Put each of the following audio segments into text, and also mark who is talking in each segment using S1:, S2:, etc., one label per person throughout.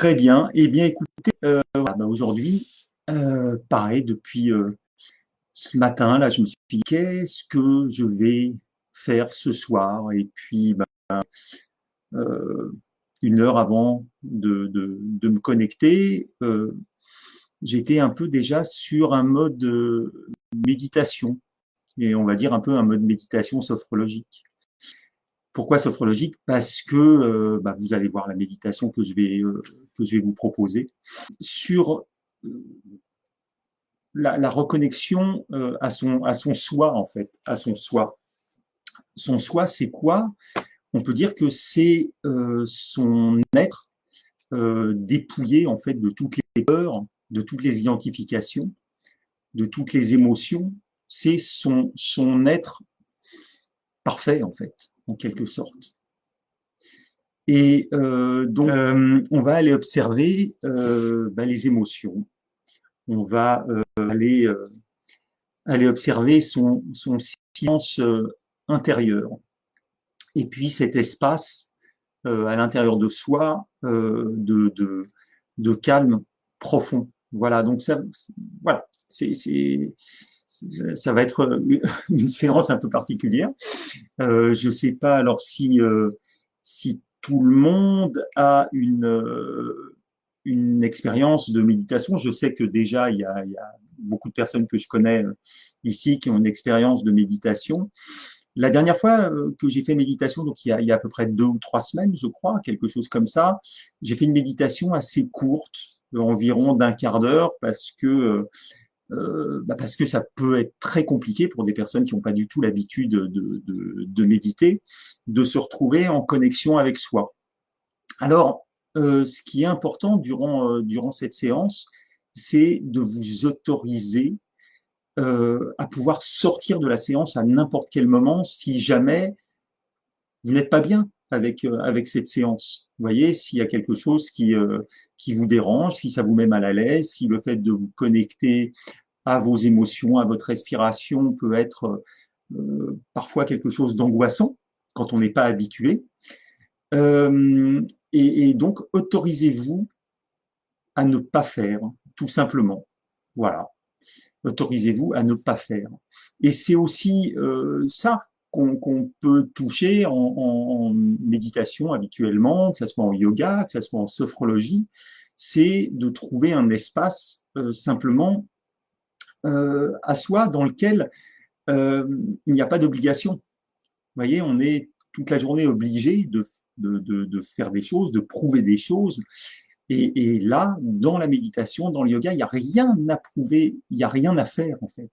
S1: Très bien. Eh bien, écoutez, voilà, aujourd'hui, pareil, depuis ce matin, là, je me suis dit, qu'est-ce que je vais faire ce soir? Et puis, euh, une heure avant de me connecter, j'étais un peu déjà sur un mode méditation, et on va dire un peu un mode méditation sophrologique. Pourquoi sophrologique? Parce que vous allez voir la méditation que je vais vous proposer sur la reconnexion à son soi, en fait, à son soi. Son soi, c'est quoi? On peut dire que c'est son être dépouillé, en fait, de toutes les peurs, de toutes les identifications, de toutes les émotions. C'est son être parfait, en fait, en quelque sorte. Et on va aller observer les émotions. On va aller observer son silence intérieur. Et puis cet espace à l'intérieur de soi de calme profond. Voilà, donc voilà, ça va être une séance un peu particulière. Je ne sais pas alors si tout le monde a une expérience de méditation. Je sais que déjà, il y a beaucoup de personnes que je connais ici qui ont une expérience de méditation. La dernière fois que j'ai fait méditation, donc il y a à peu près 2 ou 3 semaines, je crois, quelque chose comme ça, j'ai fait une méditation assez courte, environ d'un quart d'heure, parce que ça peut être très compliqué pour des personnes qui n'ont pas du tout l'habitude de méditer, de se retrouver en connexion avec soi. Alors, ce qui est important durant cette séance, c'est de vous autoriser à pouvoir sortir de la séance à n'importe quel moment si jamais vous n'êtes pas bien avec cette séance. Vous voyez, s'il y a quelque chose qui vous dérange, si ça vous met mal à l'aise, si le fait de vous connecter à vos émotions, à votre respiration peut être parfois quelque chose d'angoissant quand on n'est pas habitué. Et donc, autorisez-vous à ne pas faire, tout simplement. Voilà. Autorisez-vous à ne pas faire. Et c'est aussi ça qu'on peut toucher en méditation habituellement, que ce soit en yoga, que ce soit en sophrologie, c'est de trouver un espace simplement à soi dans lequel il n'y a pas d'obligation. Vous voyez, on est toute la journée obligé de faire des choses, de prouver des choses. Et là, dans la méditation, dans le yoga, il n'y a rien à prouver, il n'y a rien à faire en fait.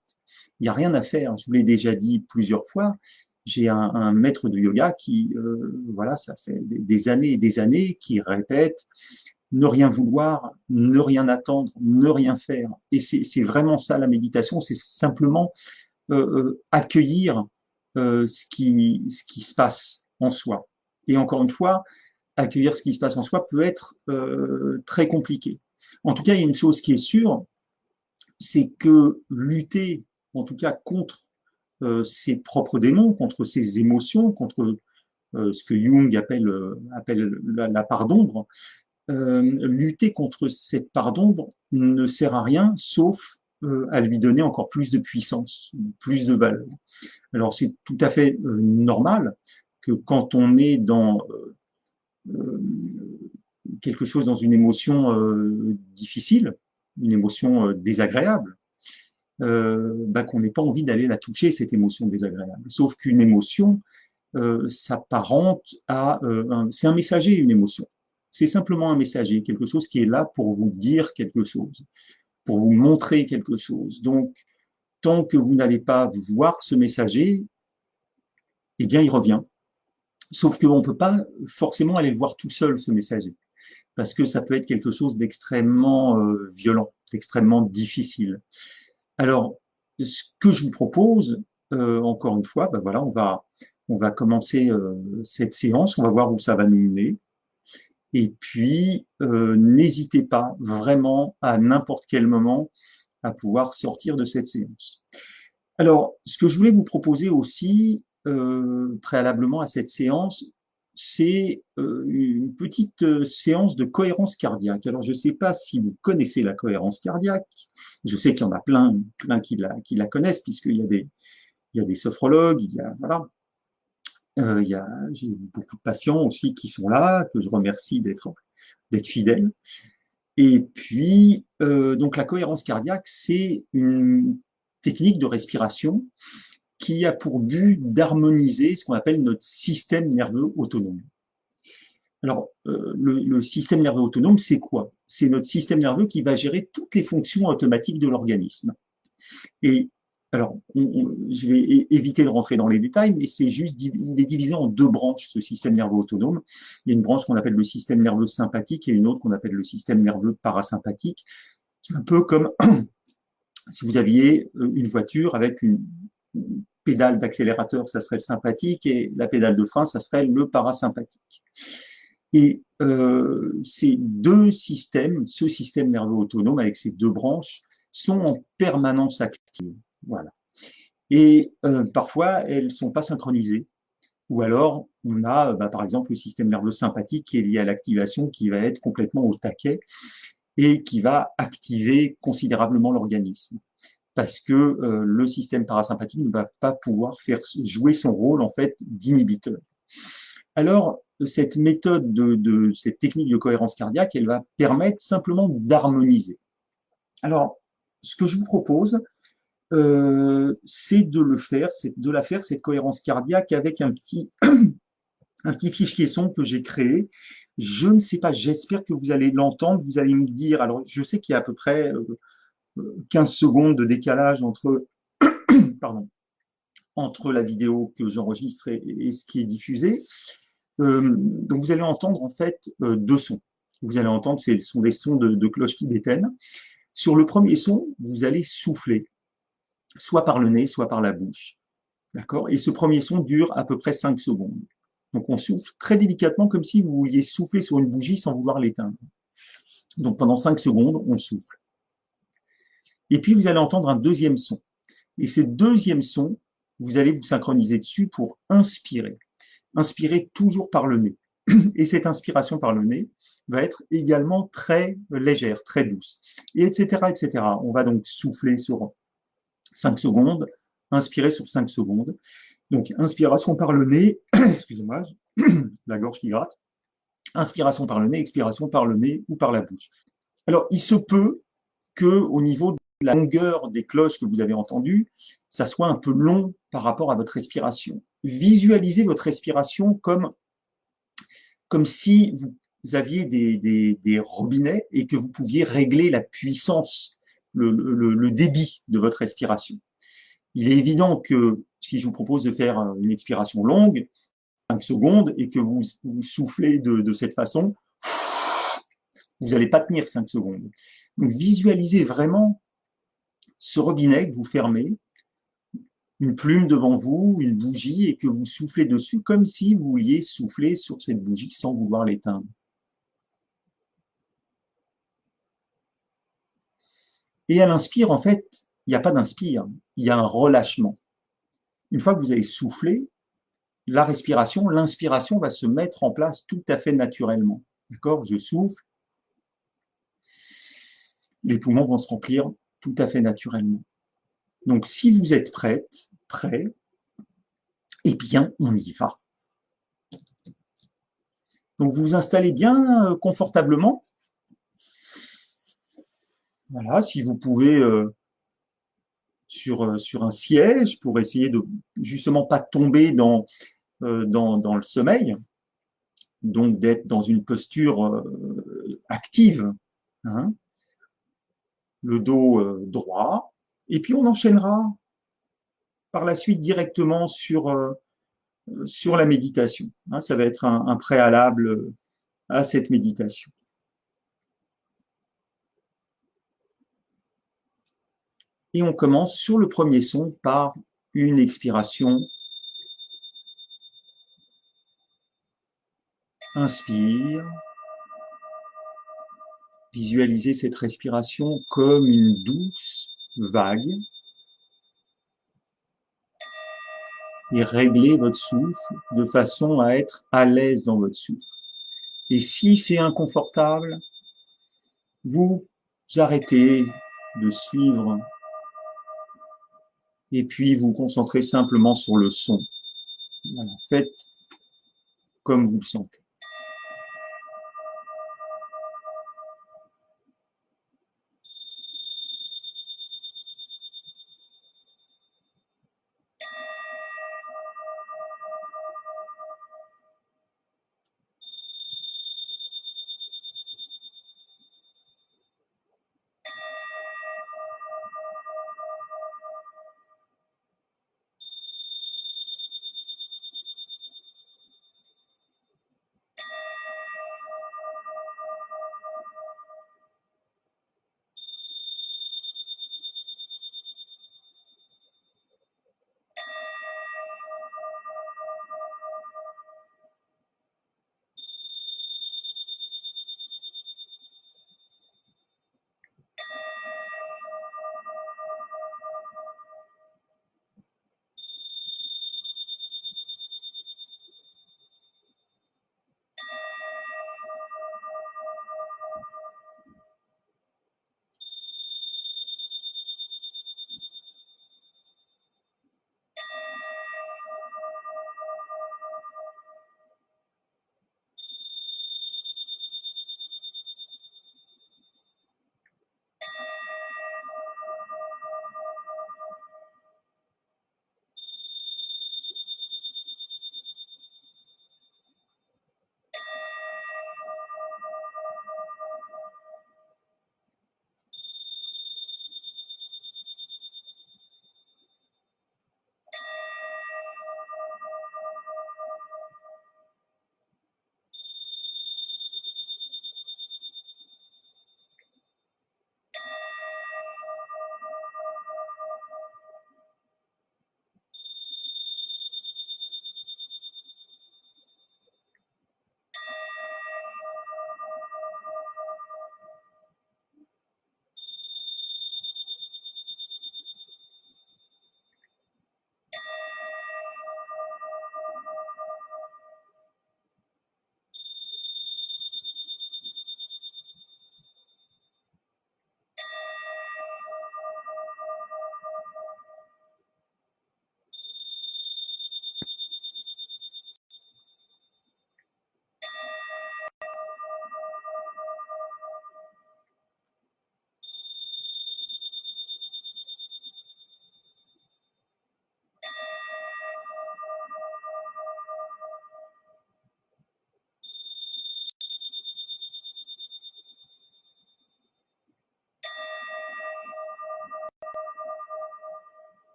S1: Il n'y a rien à faire. Je vous l'ai déjà dit plusieurs fois. J'ai un maître de yoga qui, voilà, ça fait des années et des années, qui répète ne rien vouloir, ne rien attendre, ne rien faire. Et c'est vraiment ça la méditation, c'est simplement accueillir ce qui se passe en soi. Et encore une fois, accueillir ce qui se passe en soi peut être très compliqué. En tout cas, il y a une chose qui est sûre, c'est que lutter, en tout cas, contre ses propres démons, contre ses émotions, contre ce que Jung appelle la part d'ombre, lutter contre cette part d'ombre ne sert à rien, sauf à lui donner encore plus de puissance, plus de valeur. Alors c'est tout à fait normal que quand on est dans quelque chose, dans une émotion difficile, une émotion désagréable, qu'on n'ait pas envie d'aller la toucher, cette émotion désagréable. Sauf qu'une émotion s'apparente à... c'est un messager, une émotion. C'est simplement un messager, quelque chose qui est là pour vous dire quelque chose, pour vous montrer quelque chose. Donc, tant que vous n'allez pas voir ce messager, eh bien, il revient. Sauf qu'on ne peut pas forcément aller le voir tout seul, ce messager, parce que ça peut être quelque chose d'extrêmement violent, d'extrêmement difficile. Alors, ce que je vous propose, encore une fois, voilà, on va commencer cette séance, on va voir où ça va nous mener. Et puis, n'hésitez pas vraiment à n'importe quel moment à pouvoir sortir de cette séance. Alors, ce que je voulais vous proposer aussi, préalablement à cette séance, c'est une petite séance de cohérence cardiaque. Alors, je ne sais pas si vous connaissez la cohérence cardiaque. Je sais qu'il y en a plein qui la connaissent, puisqu'il y a des sophrologues, voilà. J'ai beaucoup de patients aussi qui sont là, que je remercie d'être fidèles. Et puis, donc la cohérence cardiaque, c'est une technique de respiration qui a pour but d'harmoniser ce qu'on appelle notre système nerveux autonome. Alors, le système nerveux autonome, c'est quoi? C'est notre système nerveux qui va gérer toutes les fonctions automatiques de l'organisme. Et alors, je vais éviter de rentrer dans les détails, mais c'est juste, il est divisé en deux branches, ce système nerveux autonome. Il y a une branche qu'on appelle le système nerveux sympathique et une autre qu'on appelle le système nerveux parasympathique. C'est un peu comme si vous aviez une voiture avec une pédale d'accélérateur, ça serait le sympathique, et la pédale de frein, ça serait le parasympathique. Et ces deux systèmes, ce système nerveux autonome avec ces deux branches, sont en permanence actives. Voilà. Et parfois, elles ne sont pas synchronisées. Ou alors, on a, par exemple, le système nerveux sympathique qui est lié à l'activation, qui va être complètement au taquet et qui va activer considérablement l'organisme. Parce que le système parasympathique ne va pas pouvoir faire jouer son rôle, en fait, d'inhibiteur. Alors, cette méthode cette technique de cohérence cardiaque, elle va permettre simplement d'harmoniser. Alors, ce que je vous propose, c'est de la faire, cette cohérence cardiaque, avec un petit fichier son que j'ai créé. Je ne sais pas, j'espère que vous allez l'entendre, vous allez me dire, alors je sais qu'il y a à peu près 15 secondes de décalage pardon, entre la vidéo que j'enregistre et ce qui est diffusé. Donc vous allez entendre en fait deux sons. Vous allez entendre, ce sont des sons de cloche tibétaine. Sur le premier son, vous allez souffler, soit par le nez, soit par la bouche. D'accord? Et ce premier son dure à peu près 5 secondes. Donc on souffle très délicatement, comme si vous vouliez souffler sur une bougie sans vouloir l'éteindre. Donc pendant 5 secondes, on souffle. Et puis vous allez entendre un deuxième son. Et ce deuxième son, vous allez vous synchroniser dessus pour inspirer. Inspirer toujours par le nez. Et cette inspiration par le nez va être également très légère, très douce, et etc., etc. On va donc souffler sur 5 secondes, inspirer sur 5 secondes. Donc, inspiration par le nez, excusez-moi, la gorge qui gratte, inspiration par le nez, expiration par le nez ou par la bouche. Alors, il se peut que au niveau de la longueur des cloches que vous avez entendues, ça soit un peu long par rapport à votre respiration. Visualisez votre respiration comme si vous aviez des robinets et que vous pouviez régler la puissance, le débit de votre respiration. Il est évident que si je vous propose de faire une expiration longue, 5 secondes, et que vous soufflez de cette façon, vous n'allez pas tenir 5 secondes. Donc visualisez vraiment ce robinet que vous fermez, une plume devant vous, une bougie, et que vous soufflez dessus comme si vous vouliez souffler sur cette bougie sans vouloir l'éteindre. Et à l'inspire, en fait, il n'y a pas d'inspire, il y a un relâchement. Une fois que vous avez soufflé, la respiration, l'inspiration va se mettre en place tout à fait naturellement. D'accord? Je souffle, les poumons vont se remplir tout à fait naturellement. Donc, si vous êtes prêt, eh bien, on y va. Donc, vous vous installez bien confortablement. Voilà, si vous pouvez sur un siège pour essayer de justement pas tomber dans le sommeil, donc d'être dans une posture active, hein, le dos droit, et puis on enchaînera par la suite directement sur la méditation. Hein, ça va être un préalable à cette méditation. Et on commence sur le premier son par une expiration. Inspire. Visualisez cette respiration comme une douce vague. et réglez votre souffle de façon à être à l'aise dans votre souffle. Et si c'est inconfortable, vous arrêtez de suivre et puis vous concentrez simplement sur le son. Voilà, faites comme vous le sentez.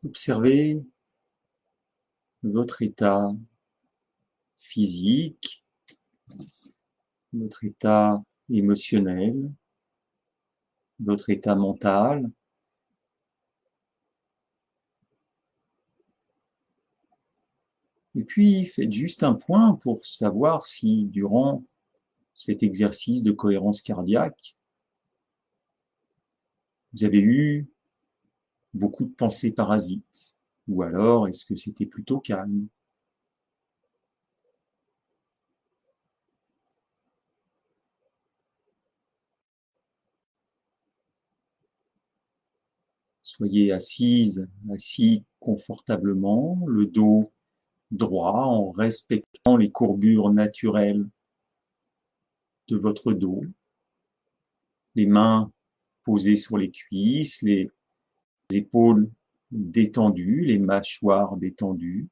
S1: Observez votre état physique, votre état émotionnel, votre état mental. Et puis, faites juste un point pour savoir si, durant cet exercice de cohérence cardiaque, vous avez eu beaucoup de pensées parasites, ou alors est-ce que c'était plutôt calme? Soyez assise, assis confortablement, le dos droit en respectant les courbures naturelles de votre dos, les mains posées sur les cuisses, les épaules détendues, les mâchoires détendues.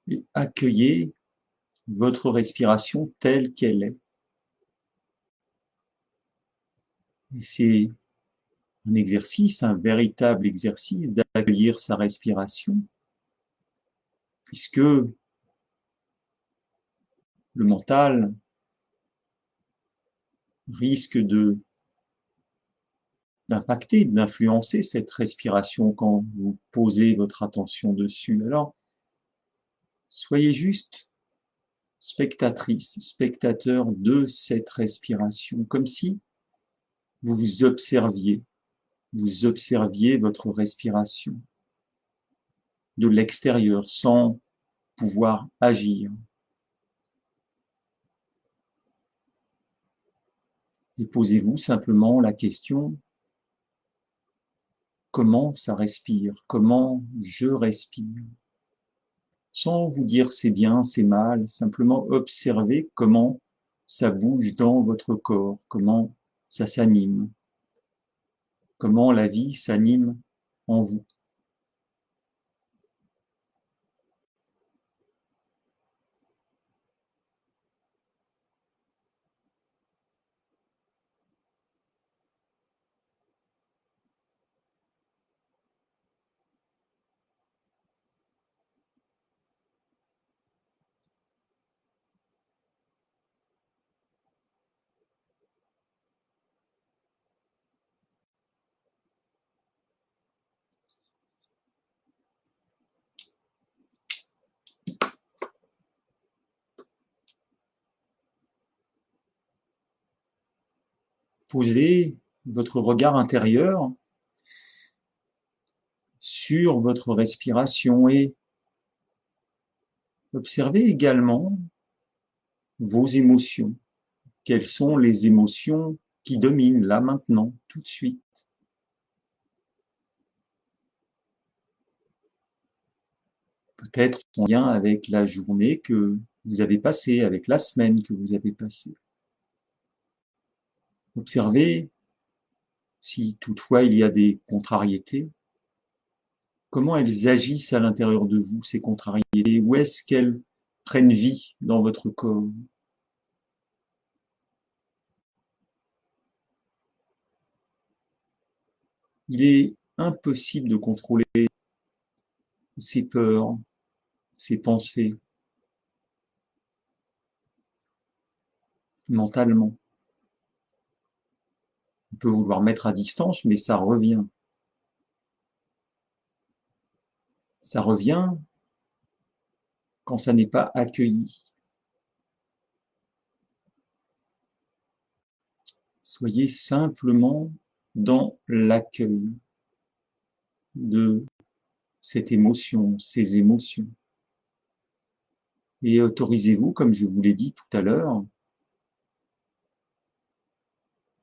S1: Et accueillez votre respiration telle qu'elle est. Et c'est un exercice, un véritable exercice d'accueillir sa respiration, puisque le mental risque d'impacter, d'influencer cette respiration quand vous posez votre attention dessus. Alors, soyez juste spectatrice, spectateur de cette respiration, comme si vous vous observiez votre respiration de l'extérieur sans pouvoir agir. Et posez-vous simplement la question, comment ça respire? Comment je respire? Sans vous dire c'est bien, c'est mal, simplement observez comment ça bouge dans votre corps, comment ça s'anime, comment la vie s'anime en vous. Posez votre regard intérieur sur votre respiration et observez également vos émotions. Quelles sont les émotions qui dominent là maintenant, tout de suite? Peut-être en lien avec la journée que vous avez passée, avec la semaine que vous avez passée. Observez si toutefois il y a des contrariétés, comment elles agissent à l'intérieur de vous, ces contrariétés, où est-ce qu'elles prennent vie dans votre corps? Il est impossible de contrôler ses peurs, ses pensées, mentalement. On peut vouloir mettre à distance, mais ça revient. Ça revient quand ça n'est pas accueilli. Soyez simplement dans l'accueil de cette émotion, ces émotions. Et autorisez-vous, comme je vous l'ai dit tout à l'heure,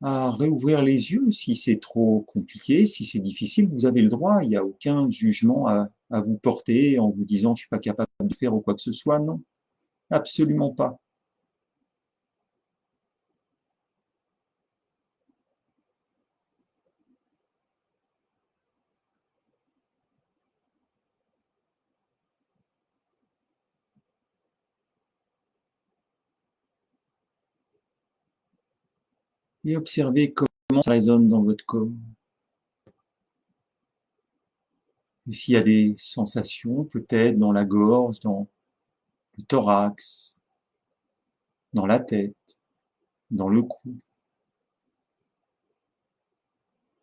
S1: à réouvrir les yeux si c'est trop compliqué, si c'est difficile, vous avez le droit, il n'y a aucun jugement à vous porter en vous disant je ne suis pas capable de faire ou quoi que ce soit, non, absolument pas. Et observez comment ça résonne dans votre corps. Et s'il y a des sensations, peut-être dans la gorge, dans le thorax, dans la tête, dans le cou.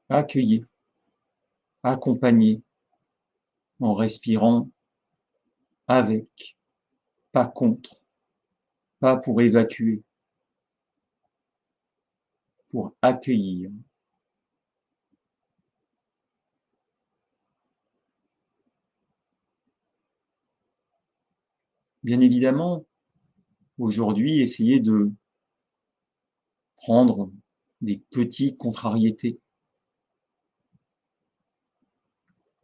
S1: Accueillez, accompagnez en respirant avec, pas contre, pas pour évacuer, pour accueillir. Bien évidemment, aujourd'hui, essayez de prendre des petites contrariétés,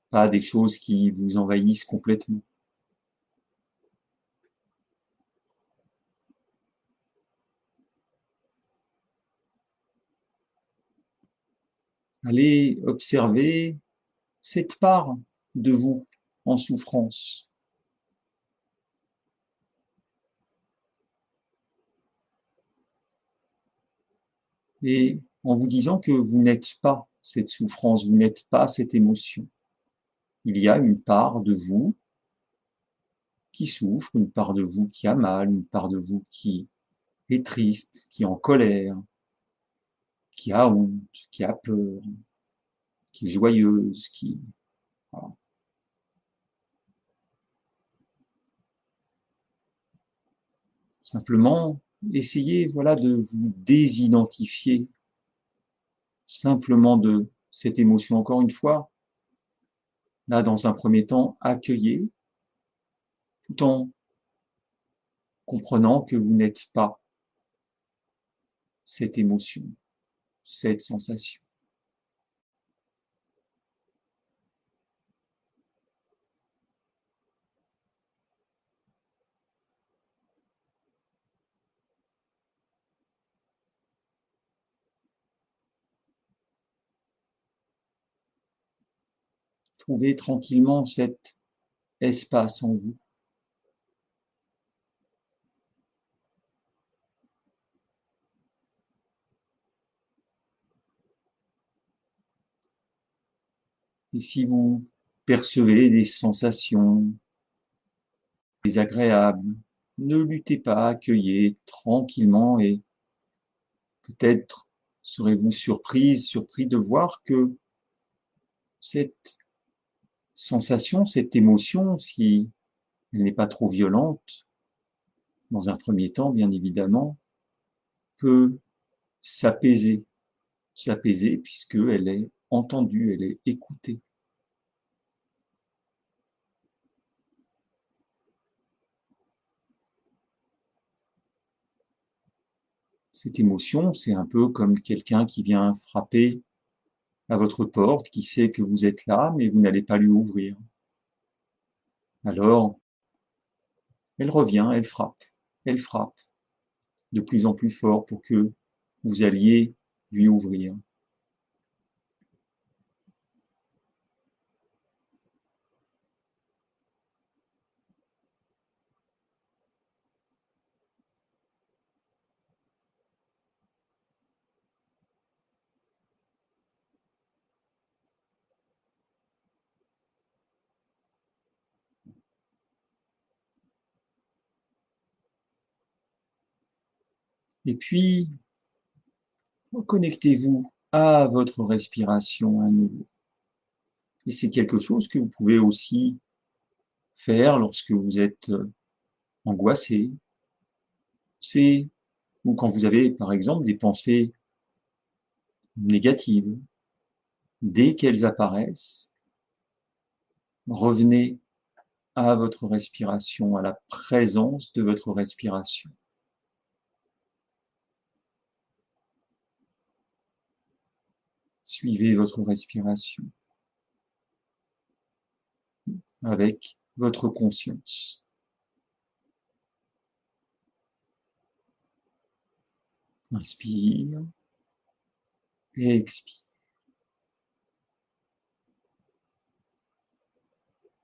S1: pas des choses qui vous envahissent complètement. Allez observer cette part de vous en souffrance. Et en vous disant que vous n'êtes pas cette souffrance, vous n'êtes pas cette émotion. Il y a une part de vous qui souffre, une part de vous qui a mal, une part de vous qui est triste, qui est en colère, qui a honte, qui a peur, qui est joyeuse, qui... Voilà. Simplement, essayez voilà, de vous désidentifier simplement de cette émotion. Encore une fois, là, dans un premier temps, accueillez, tout en comprenant que vous n'êtes pas cette émotion, cette sensation. Trouvez tranquillement cet espace en vous. Et si vous percevez des sensations désagréables, ne luttez pas, accueillez tranquillement et peut-être serez-vous surpris de voir que cette sensation, cette émotion, si elle n'est pas trop violente, dans un premier temps, bien évidemment, peut s'apaiser puisqu'elle est entendue, elle est écoutée. Cette émotion, c'est un peu comme quelqu'un qui vient frapper à votre porte, qui sait que vous êtes là, mais vous n'allez pas lui ouvrir. Alors, elle revient, elle frappe de plus en plus fort pour que vous alliez lui ouvrir. Et puis, connectez-vous à votre respiration à nouveau. Et c'est quelque chose que vous pouvez aussi faire lorsque vous êtes angoissé. C'est ou quand vous avez, par exemple, des pensées négatives. Dès qu'elles apparaissent, revenez à votre respiration, à la présence de votre respiration. Suivez votre respiration avec votre conscience. Inspire et expire.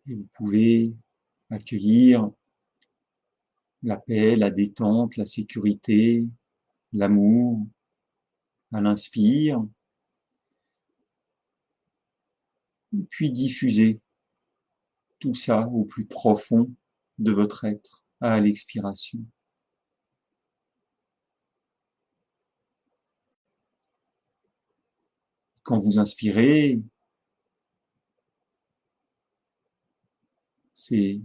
S1: Et vous pouvez accueillir la paix, la détente, la sécurité, l'amour à l'inspire, puis diffuser tout ça au plus profond de votre être. à l'expiration. Quand vous inspirez, c'est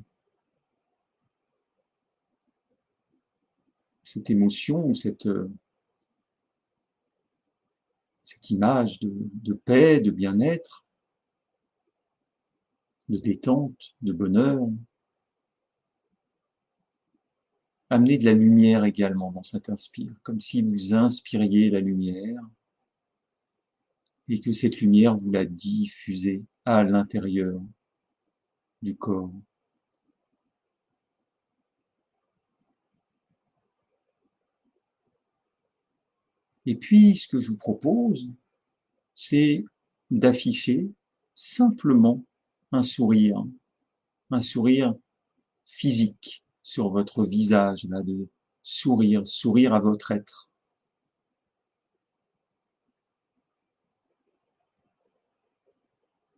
S1: cette émotion, cette image de paix, de bien-être, de détente, de bonheur. Amenez de la lumière également dans cet inspire, comme si vous inspiriez la lumière et que cette lumière vous la diffusez à l'intérieur du corps. Et puis, ce que je vous propose, c'est d'afficher simplement un sourire physique sur votre visage, là, de sourire à votre être.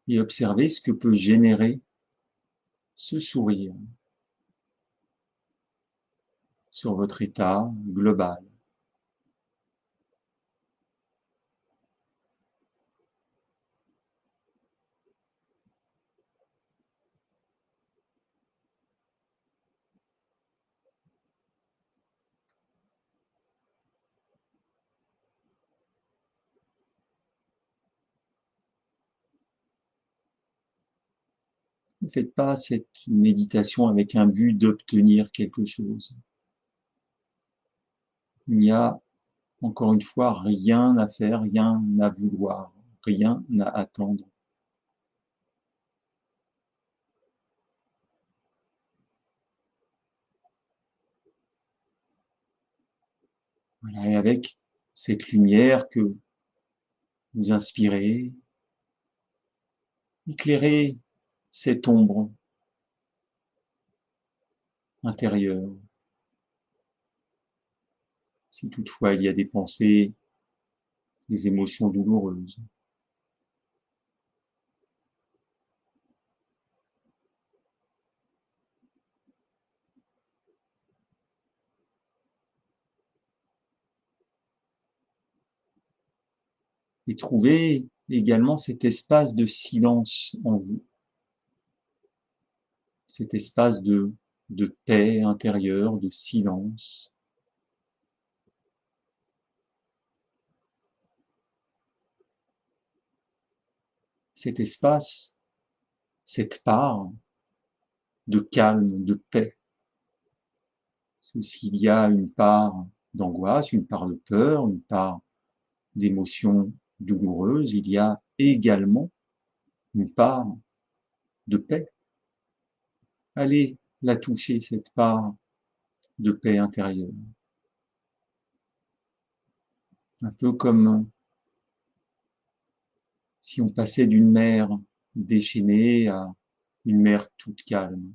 S1: Et observez ce que peut générer ce sourire sur votre état global. Ne faites pas cette méditation avec un but d'obtenir quelque chose. Il n'y a, encore une fois, rien à faire, rien à vouloir, rien à attendre. Voilà, et avec cette lumière que vous inspirez, éclairez cette ombre intérieure. Si toutefois il y a des pensées, des émotions douloureuses. Et trouvez également cet espace de silence en vous, cet espace de paix intérieure, de silence. Cet espace, cette part de calme, de paix. Parce que s'il y a une part d'angoisse, une part de peur, une part d'émotion douloureuse, il y a également une part de paix. Allez la toucher, cette part de paix intérieure. Un peu comme si on passait d'une mer déchaînée à une mer toute calme.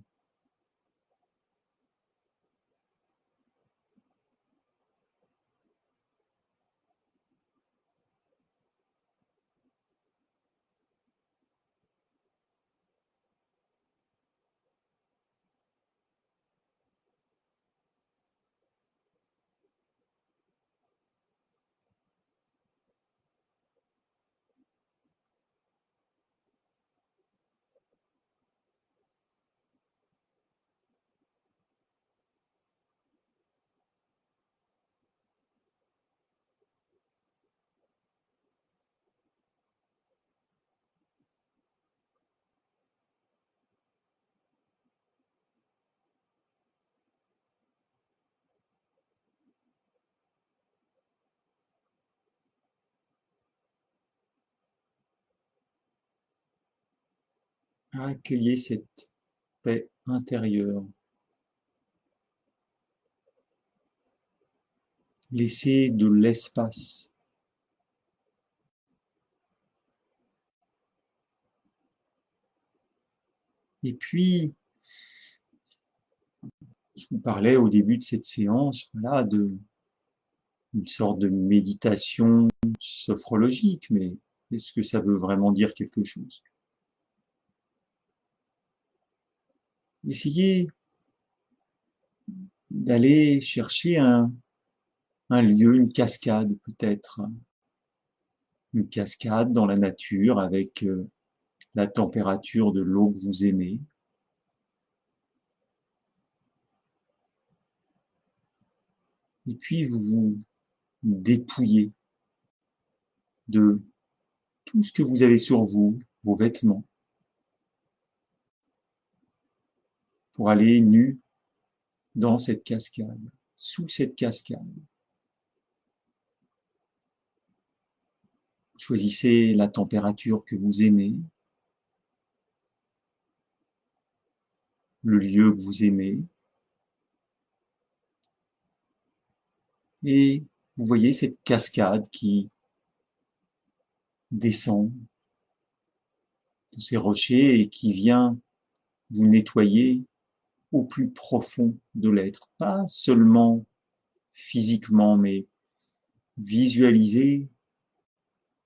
S1: Accueillez cette paix intérieure. Laissez de l'espace. Et puis, je vous parlais au début de cette séance, voilà, une sorte de méditation sophrologique, mais est-ce que ça veut vraiment dire quelque chose? Essayez d'aller chercher un lieu, une cascade peut-être, une cascade dans la nature avec la température de l'eau que vous aimez. Et puis vous vous dépouillez de tout ce que vous avez sur vous, vos vêtements, pour aller nu dans cette cascade, sous cette cascade. Choisissez la température que vous aimez, le lieu que vous aimez, et vous voyez cette cascade qui descend de ces rochers et qui vient vous nettoyer au plus profond de l'être, pas seulement physiquement, mais visualisez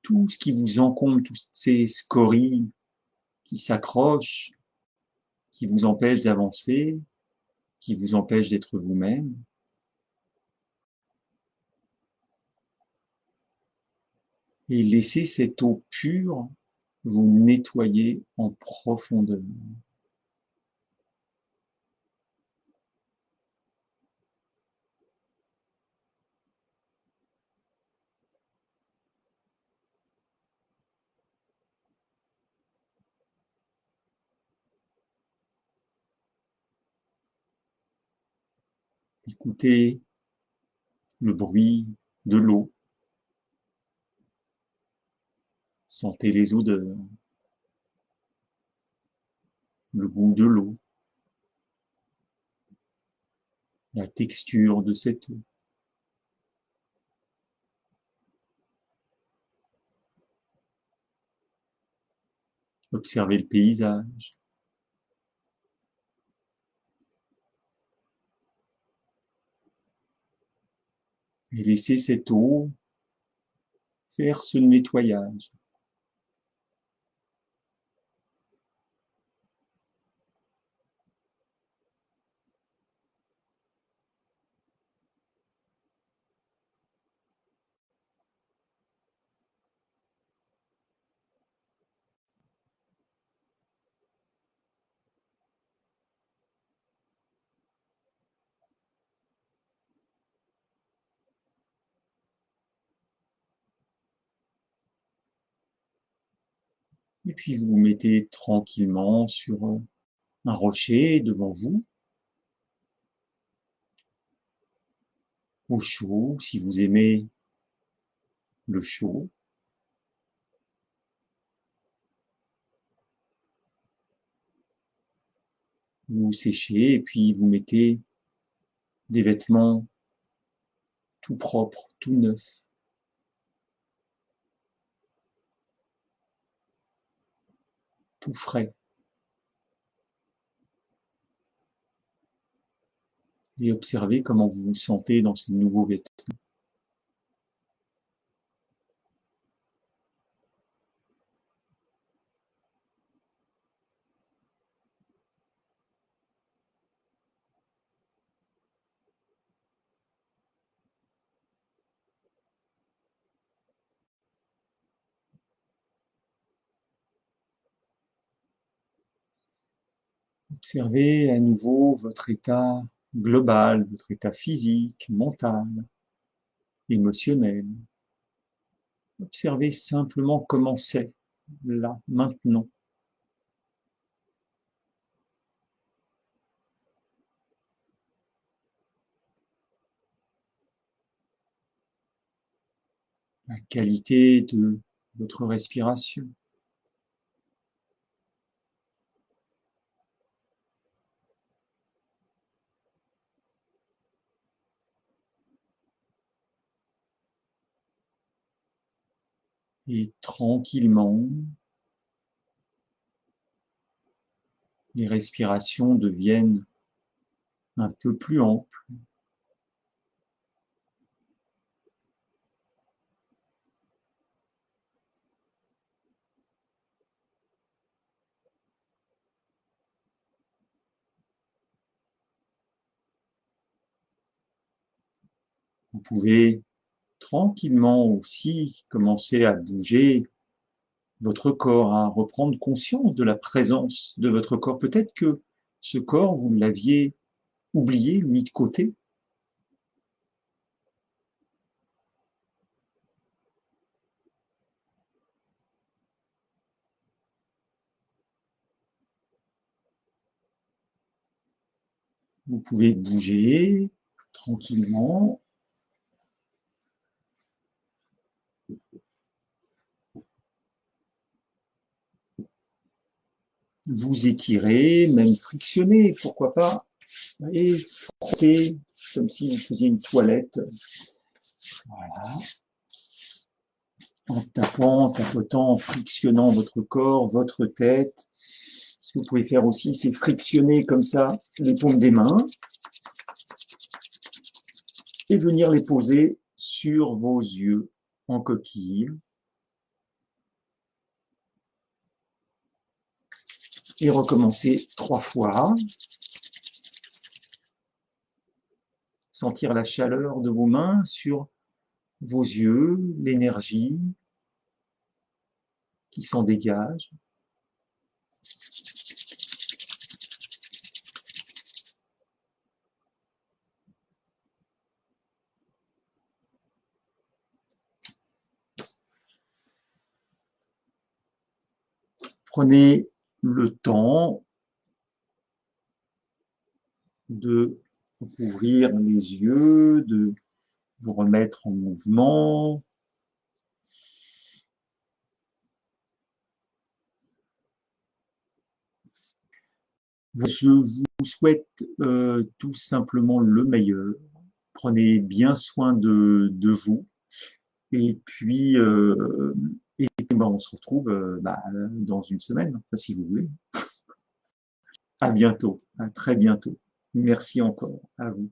S1: tout ce qui vous encombre, toutes ces scories qui s'accrochent, qui vous empêchent d'avancer, qui vous empêchent d'être vous-même. Et laissez cette eau pure vous nettoyer en profondeur. Écoutez le bruit de l'eau, sentez les odeurs, le goût de l'eau, la texture de cette eau. Observez le paysage. Et laissez cette eau faire ce nettoyage. Et puis vous vous mettez tranquillement sur un rocher devant vous, au chaud, si vous aimez le chaud. Vous séchez et puis vous mettez des vêtements tout propres, tout neufs. Tout frais. Et observez comment vous vous sentez dans ces nouveaux vêtements. Observez à nouveau votre état global, votre état physique, mental, émotionnel. Observez simplement comment c'est, là, maintenant. La qualité de votre respiration. Et tranquillement, les respirations deviennent un peu plus amples. Vous pouvez tranquillement aussi commencer à bouger votre corps, à reprendre conscience de la présence de votre corps. Peut-être que ce corps, vous l'aviez oublié, mis de côté. Vous pouvez bouger tranquillement. Vous étirez, même frictionner, pourquoi pas. Et frotter, comme si vous faisiez une toilette. Voilà. En tapant, en tapotant, en frictionnant votre corps, votre tête. Ce que vous pouvez faire aussi, c'est frictionner comme ça les paumes des mains et venir les poser sur vos yeux en coquille. Et recommencer 3 fois. Sentir la chaleur de vos mains sur vos yeux, l'énergie qui s'en dégage. Prenez le temps de ouvrir les yeux, de vous remettre en mouvement. Je vous souhaite tout simplement le meilleur. Prenez bien soin de vous. Et puis, on se retrouve dans une semaine, enfin, si vous voulez. À bientôt, à très bientôt. Merci encore à vous.